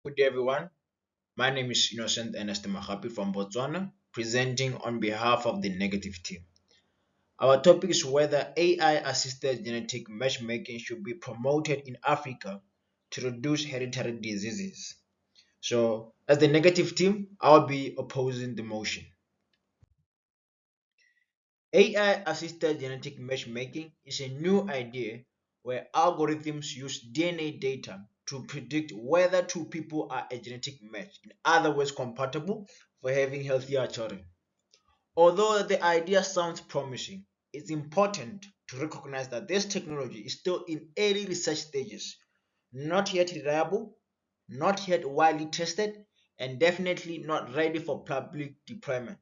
Good day, everyone. My name is Innocent Ernest Mahapi from Botswana, presenting on behalf of the negative team. Our topic is whether AI assisted genetic matchmaking should be promoted in Africa to reduce hereditary diseases. So, as the negative team, I'll be opposing the motion. AI assisted genetic matchmaking is a new idea where algorithms use DNA data to predict whether two people are a genetic match, in other words, compatible for having healthier children. Although the idea sounds promising, it's important to recognize that this technology is still in early research stages, not yet reliable, not yet widely tested, and definitely not ready for public deployment.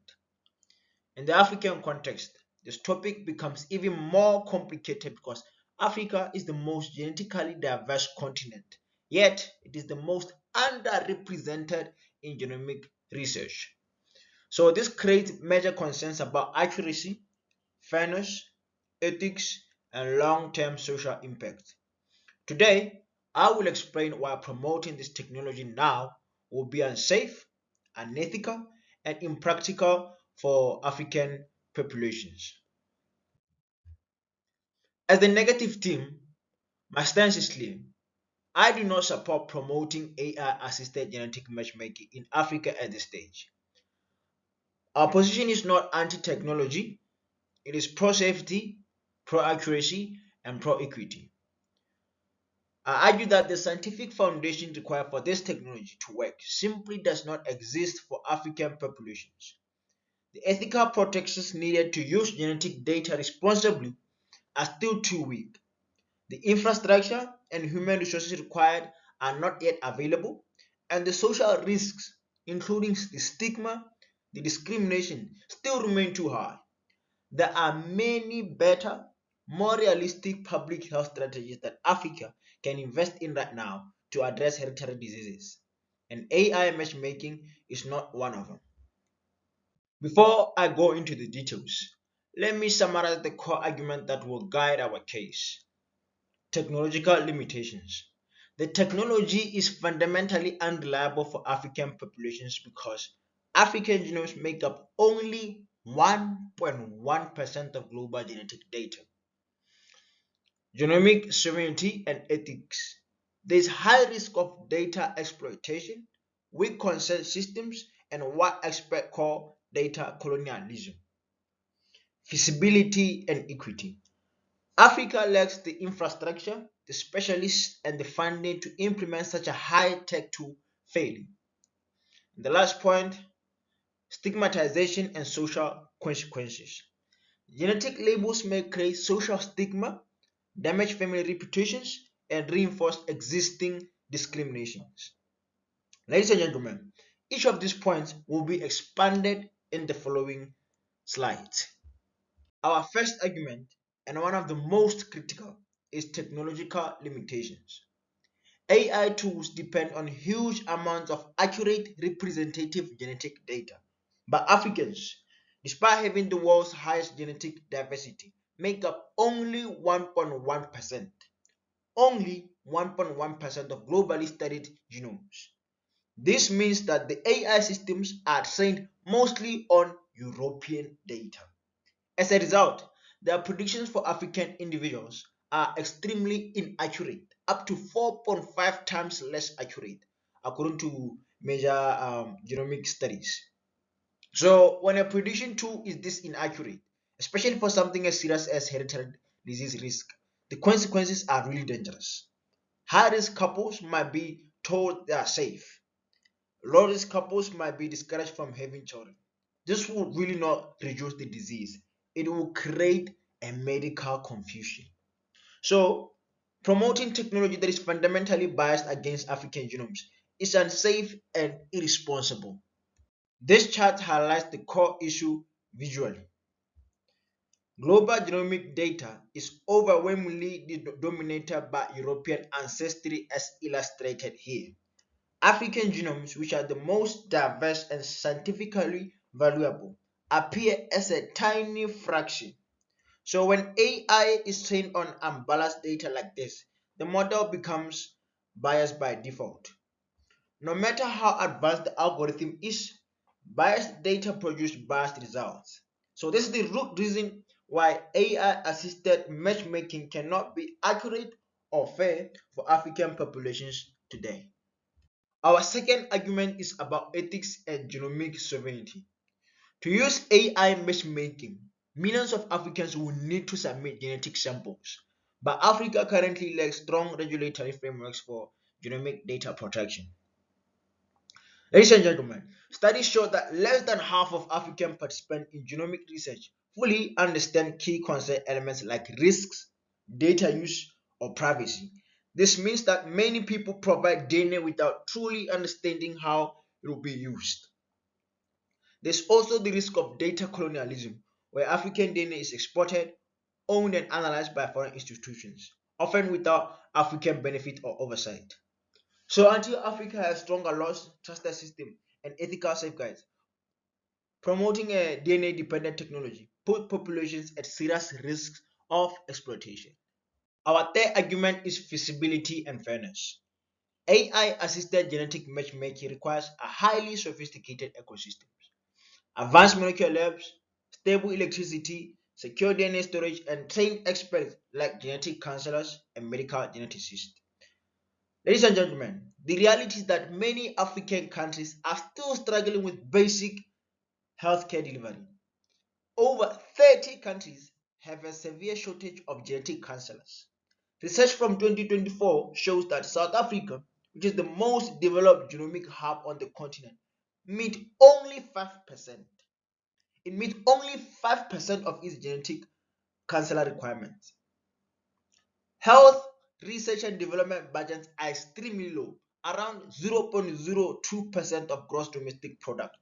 In the African context, this topic becomes even more complicated because Africa is the most genetically diverse continent, yet it is the most underrepresented in genomic research. So this creates major concerns about accuracy, fairness, ethics, and long-term social impact. Today, I will explain why promoting this technology now will be unsafe, unethical, and impractical for African populations. As the negative team, my stance is clear. I do not support promoting AI assisted genetic matchmaking in Africa at this stage. Our position is not anti technology, it is pro safety, pro accuracy, and pro equity. I argue that the scientific foundation required for this technology to work simply does not exist for African populations. The ethical protections needed to use genetic data responsibly are still too weak. The infrastructure and human resources required are not yet available, and the social risks, including the stigma, the discrimination, still remain too high. There are many better, more realistic public health strategies that Africa can invest in right now to address hereditary diseases, and AI matchmaking is not one of them. Before I go into the details, let me summarize the core argument that will guide our case. Technological limitations. The technology is fundamentally unreliable for African populations because African genomes make up only 1.1% of global genetic data. Genomic sovereignty and ethics. There is high risk of data exploitation, weak consent systems, and what experts call data colonialism. Feasibility and equity. Africa lacks the infrastructure, the specialists, and the funding to implement such a high-tech tool fairly. And the last point, stigmatization and social consequences. Genetic labels may create social stigma, damage family reputations, and reinforce existing discriminations. Ladies and gentlemen, each of these points will be expanded in the following slides. Our first argument, and one of the most critical, is technological limitations. AI tools depend on huge amounts of accurate representative genetic data. But Africans, despite having the world's highest genetic diversity, make up only 1.1%. Only 1.1% of globally studied genomes. This means that the AI systems are trained mostly on European data. As a result, their predictions for African individuals are extremely inaccurate, up to 4.5 times less accurate, according to major genomic studies. So, when a prediction tool is this inaccurate, especially for something as serious as hereditary disease risk, the consequences are really dangerous. High risk couples might be told they are safe. Low risk couples might be discouraged from having children. This will really not reduce the disease, it will create a medical confusion. So, promoting technology that is fundamentally biased against African genomes is unsafe and irresponsible. This chart highlights the core issue visually. Global genomic data is overwhelmingly dominated by European ancestry as illustrated here. African genomes, which are the most diverse and scientifically valuable, appear as a tiny fraction. So when AI is trained on unbalanced data like this, the model becomes biased by default. No matter how advanced the algorithm is, biased data produce biased results. So this is the root reason why AI-assisted matchmaking cannot be accurate or fair for African populations today. Our second argument is about ethics and genomic sovereignty. To use AI matchmaking, millions of Africans will need to submit genetic samples, but Africa currently lacks strong regulatory frameworks for genomic data protection. Ladies and gentlemen, studies show that less than half of African participants in genomic research fully understand key consent elements like risks, data use, or privacy. This means that many people provide DNA without truly understanding how it will be used. There's also the risk of data colonialism, where African DNA is exported, owned, and analyzed by foreign institutions, often without African benefit or oversight. So until Africa has stronger laws, trusted system, and ethical safeguards, promoting a DNA-dependent technology put populations at serious risks of exploitation. Our third argument is feasibility and fairness. AI-assisted genetic matchmaking requires a highly sophisticated ecosystem, advanced molecular labs, stable electricity, secure DNA storage, and trained experts like genetic counselors and medical geneticists. Ladies and gentlemen, the reality is that many African countries are still struggling with basic healthcare delivery. Over 30 countries have a severe shortage of genetic counselors. Research from 2024 shows that South Africa, which is the most developed genomic hub on the continent, meet only 5%. It meets only 5% of its genetic counselor requirements. Health research and development budgets are extremely low, around 0.02% of gross domestic product,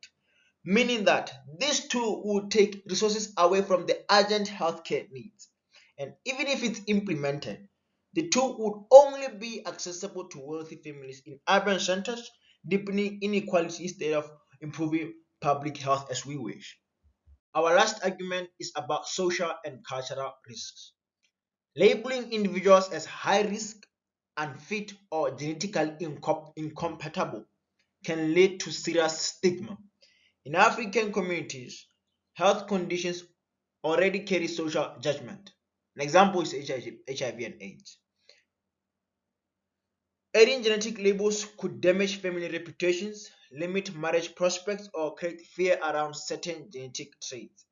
meaning that this too would take resources away from the urgent healthcare needs. And even if it's implemented, the tool would only be accessible to wealthy families in urban centers, deepening inequality instead of improving public health as we wish. Our last argument is about social and cultural risks. Labeling individuals as high risk, unfit, or genetically incompatible can lead to serious stigma. In African communities, health conditions already carry social judgment. An example is HIV and AIDS. Adding genetic labels could damage family reputations, limit marriage prospects, or create fear around certain genetic traits.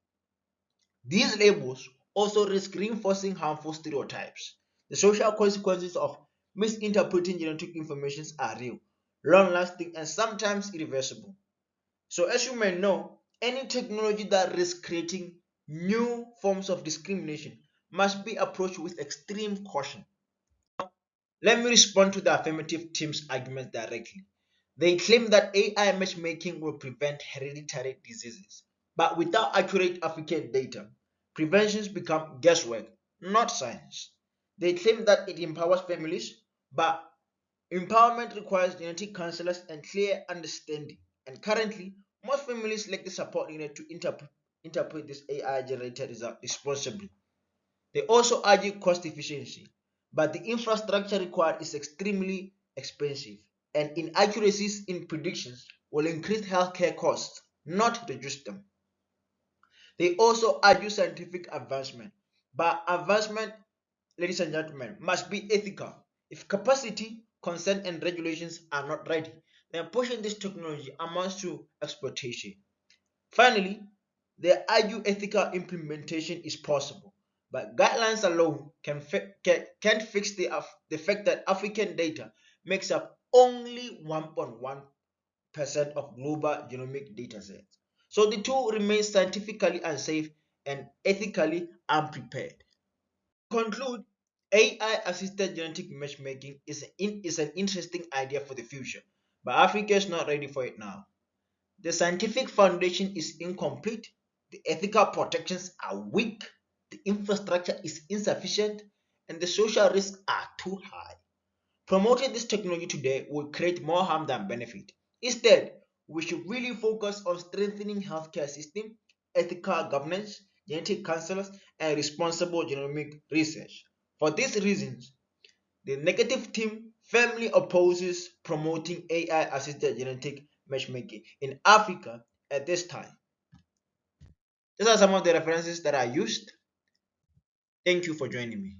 These labels also risk reinforcing harmful stereotypes. The social consequences of misinterpreting genetic information are real, long lasting, and sometimes irreversible. So, as you may know, any technology that risks creating new forms of discrimination must be approached with extreme caution. Let me respond to the affirmative team's arguments directly. They claim that AI matchmaking will prevent hereditary diseases, but without accurate African data, preventions become guesswork, not science. They claim that it empowers families, but empowerment requires genetic counselors and clear understanding. And currently, most families lack the support needed to interpret this AI generated result responsibly. They also argue cost efficiency, but the infrastructure required is extremely expensive, and inaccuracies in predictions will increase healthcare costs, not reduce them. They also argue scientific advancement, but advancement, ladies and gentlemen, must be ethical. If capacity, consent, and regulations are not ready, then pushing this technology amounts to exploitation. Finally, they argue ethical implementation is possible, but guidelines alone can't fix the fact that African data makes up only 1.1% of global genomic datasets. So the tool remains scientifically unsafe and ethically unprepared. To conclude, AI-assisted genetic matchmaking is an interesting idea for the future, but Africa is not ready for it now. The scientific foundation is incomplete, the ethical protections are weak, the infrastructure is insufficient, and the social risks are too high. Promoting this technology today will create more harm than benefit. Instead, we should really focus on strengthening healthcare system, ethical governance, genetic counselors, and responsible genomic research. For these reasons, the negative team firmly opposes promoting AI-assisted genetic matchmaking in Africa at this time. These are some of the references that I used. Thank you for joining me.